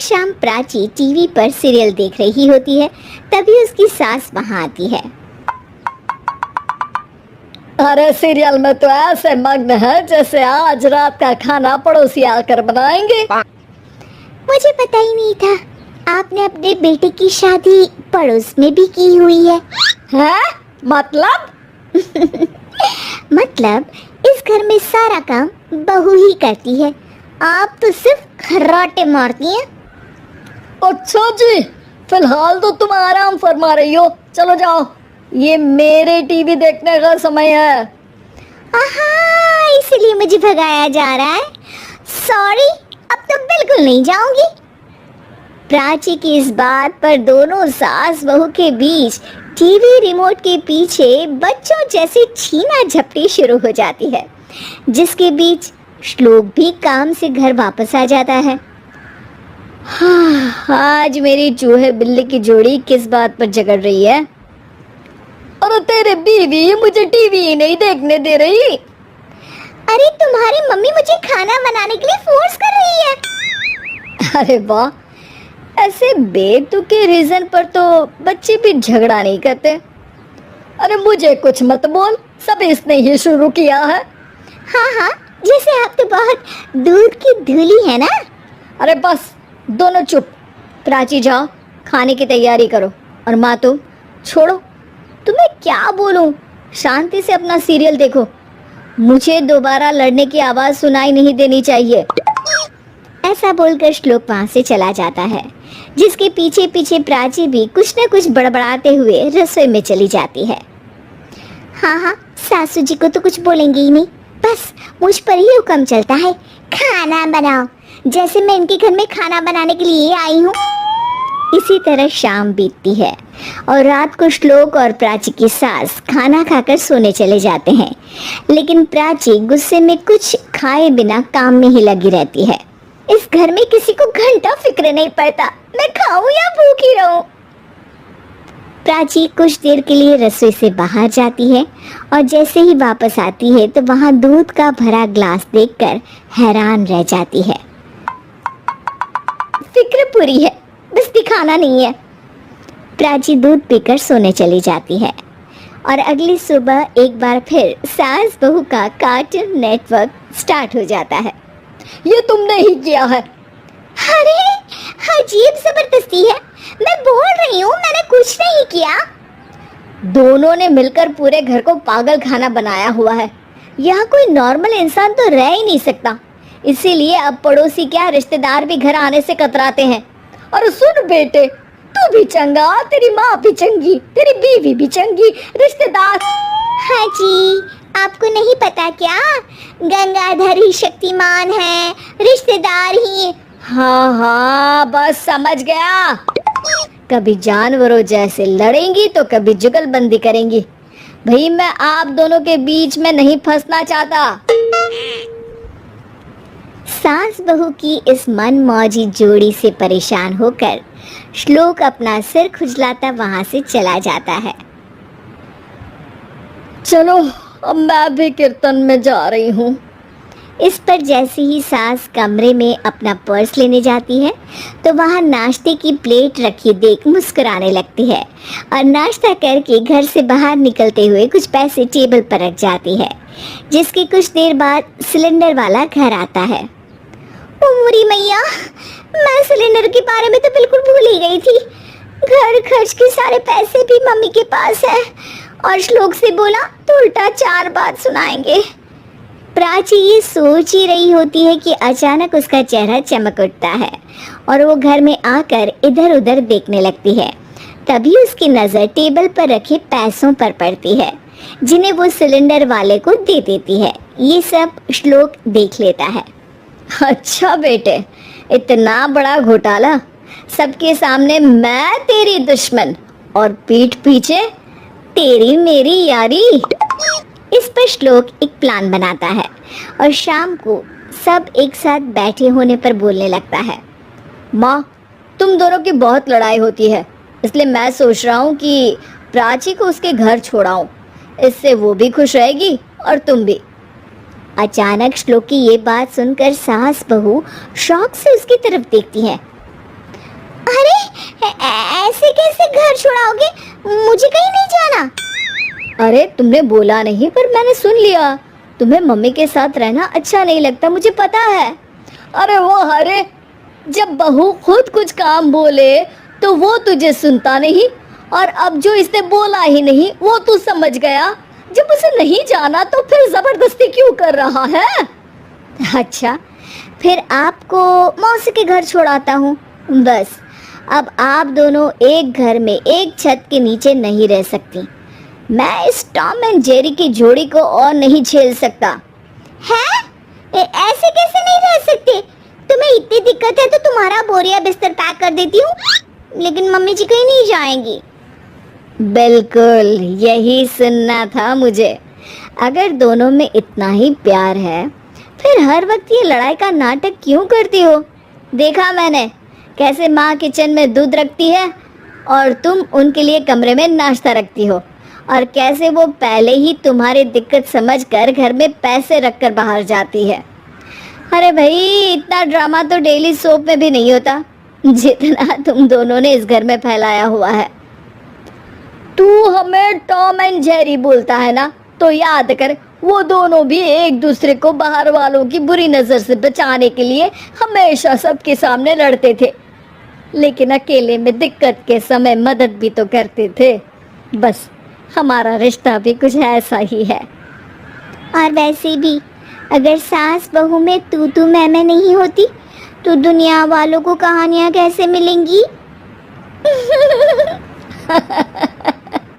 शाम प्राची टीवी पर सीरियल देख रही होती है। तभी उसकी सास वहां आती है। अरे सीरियल में तो ऐसे मग्न है जैसे आज रात का खाना पड़ोसी आकर बनाएंगे। मुझे पता ही नहीं था आपने अपने बेटे की शादी पड़ोस में भी की हुई है। हैं? मतलब? मतलब इस घर में सारा काम बहू ही करती है, आप तो सिर्फ खर्राटे मारती हैं। अच्छा जी, फिलहाल तो तुम आराम फरमा रही हो, चलो जाओ, ये मेरे टीवी देखने का समय है। आहा, इसलिए मुझे भगाया जा रहा है। सॉरी, अब तो बिल्कुल नहीं जाऊंगी। प्राची की इस बात पर दोनों सास बहू के बीच टीवी रिमोट के पीछे बच्चों जैसी छीना झपटी शुरू हो जाती है, जिसके बीच श्लोक भी काम से घर वापस आ जाता है। हाँ, आज मेरी चूहे बिल्ली की जोड़ी किस बात पर झगड़ रही है? अरे तेरे बीवी मुझे टीवी ही नहीं देखने दे रही। अरे तुम्हारी मम्मी मुझे खाना बनाने के लिए फोर्स कर रही है। अरे वाह, ऐसे बेतुके रीजन पर तो बच्चे भी झगड़ा नहीं करते। अरे मुझे कुछ मत बोल, सब इसने ही शुरू किया है। हाँ हाँ, जैसे आप तो बहुत दूध की धूली है ना। अरे बस, दोनों चुप। प्राची जाओ, खाने की तैयारी करो। और माँ तुम छोड़ो, तुम्हें क्या बोलूं, शांति से अपना सीरियल देखो। मुझे दोबारा लड़ने की आवाज सुनाई नहीं देनी चाहिए। ऐसा बोलकर श्लोक वहां से चला जाता है, जिसके पीछे पीछे प्राची भी कुछ न कुछ बड़बड़ाते हुए रसोई में चली जाती है। हाँ हाँ, सासू जी को तो कुछ बोलेंगे ही नहीं, बस मुझ पर ही हुक्म चलता है, खाना बनाओ, जैसे मैं इनके घर में खाना बनाने के लिए आई हूँ। इसी तरह शाम बीतती है और रात को श्लोक और प्राची की सास खाना खाकर सोने चले जाते हैं, लेकिन प्राची गुस्से में कुछ खाए बिना काम में ही लगी रहती है। इस घर में किसी को घंटा फिक्र नहीं पड़ता, मैं खाऊं या भूखी रहूं। प्राची कुछ देर के लिए रसोई से बाहर जाती है और जैसे ही वापस आती है तो वहां दूध का भरा ग्लास देखकर हैरान रह जाती है। फिक्र पूरी है, बस दिखाना नहीं है। प्राची दूध पीकर सोने चली जाती है और अगली सुबह एक बार फिर सास बहू का कार्टून नेटवर्क स्टार्ट हो जाता है। ये तुमने ही किया है। अरे अजीब जबरदस्ती है, मैं बोल रही हूँ मैंने कुछ नहीं किया। दोनों ने मिलकर पूरे घर को पागल खाना बनाया हुआ है। यहाँ कोई नॉर्मल इंसान तो रह ही नहीं सकता, इसीलिए अब पड़ोसी क्या रिश्तेदार भी घर आने से कतराते हैं। और सुन बेटे, तू भी चंगा, तेरी माँ भी चंगी, तेरी बीवी भी चंगी, रिश्तेदार। हाँ जी, आपको नहीं पता क्या, गंगाधर ही शक्तिमान है, रिश्तेदार ही। हाँ हाँ, बस समझ गया। कभी जानवरों जैसे लड़ेंगी तो कभी जुगलबंदी करेंगी। भाई मैं आप दोनों के बीच में नहीं फंसना चाहता। सास बहू की इस मनमौजी जोड़ी से परेशान होकर श्लोक अपना सिर खुजलाता वहां से चला जाता है। चलो अब मैं भी कीर्तन में जा रही हूँ। इस पर जैसे ही सास कमरे में अपना पर्स लेने जाती है तो वहाँ नाश्ते की प्लेट रखी देख मुस्कुराने लगती है और नाश्ता करके घर से बाहर निकलते हुए कुछ पैसे टेबल पर रख जाती है, जिसके कुछ देर बाद सिलेंडर वाला घर आता है। उमरी मैया, मैं सिलेंडर के बारे में तो बिल्कुल भूल ही गई थी। घर खर्च के सारे पैसे भी मम्मी के पास है और श्लोक से बोला तो उल्टा 4 बात सुनाएंगे। प्राची ये सोच ही रही होती है कि अचानक उसका चेहरा चमक उठता है और वो घर में आकर इधर उधर देखने लगती है। तभी उसकी नज़र टेबल पर रखे पैसों पर पड़ती है, जिन्हें वो सिलेंडर वाले को दे देती है। ये सब श्लोक देख लेता है। अच्छा बेटे, इतना बड़ा घोटाला, सबके सामने मैं तेरी दुश्मन और पीठ पीछे तेरी मेरी यारी। इस पर श्लोक एक प्लान बनाता है और शाम को सब एक साथ बैठे होने पर बोलने लगता है। माँ, तुम दोनों की बहुत लड़ाई होती है, इसलिए मैं सोच रहा हूँ कि प्राची को उसके घर छोड़ाऊं। इससे वो भी खुश रहेगी और तुम भी। अचानक श्लोक की ये बात सुनकर सास बहू शौक से उसकी तरफ देखती है। ऐसे कैसे घर छोड़ाओगे? मुझे कहीं नहीं जाना। अरे तुमने बोला नहीं पर मैंने सुन लिया। तुम्हें मम्मी के साथ रहना अच्छा नहीं लगता, मुझे पता है। अरे वो हरे, जब बहू खुद कुछ काम बोले तो वो तुझे सुनता नहीं, और अब जो इसने बोला ही नहीं वो तू समझ गया। जब उसे नहीं जाना तो फिर जबरदस्ती क्यों कर रहा है? अच्छा, फिर आपको मौसी के घर छोड़ाता हूँ। बस अब आप दोनों एक घर में एक छत के नीचे नहीं रह सकती। मैं इस टॉम एंड जेरी की जोड़ी को और नहीं झेल सकता। हैं? ऐसे कैसे नहीं रह सकते? तुम्हें इतनी दिक्कत है तो तुम्हारा बोरिया बिस्तर पैक कर देती हूँ, लेकिन मम्मी जी कहीं नहीं जाएंगी। बिल्कुल यही सुनना था मुझे। अगर दोनों में इतना ही प्यार है फिर हर वक्त ये लड़ाई का नाटक क्यों करती हो? देखा मैंने कैसे माँ किचन में दूध रखती है और तुम उनके लिए कमरे में नाश्ता रखती हो, और कैसे वो पहले ही तुम्हारी दिक्कत समझकर घर में पैसे रखकर बाहर जाती है। अरे भाई, इतना ड्रामा तो डेली सोप में भी नहीं होता जितना तुम दोनों ने इस घर में फैलाया हुआ है। तू हमें टॉम एंड जेरी बोलता है ना, तो याद कर वो दोनों भी एक दूसरे को बाहर वालों की बुरी नजर से बचाने के लिए हमेशा सबके सामने लड़ते थे, लेकिन अकेले में दिक्कत के समय मदद भी तो करते थे। बस हमारा रिश्ता भी कुछ ऐसा ही है। और वैसे भी अगर सास बहू में तू मैं नहीं होती तो दुनिया वालों को कहानियाँ कैसे मिलेंगी?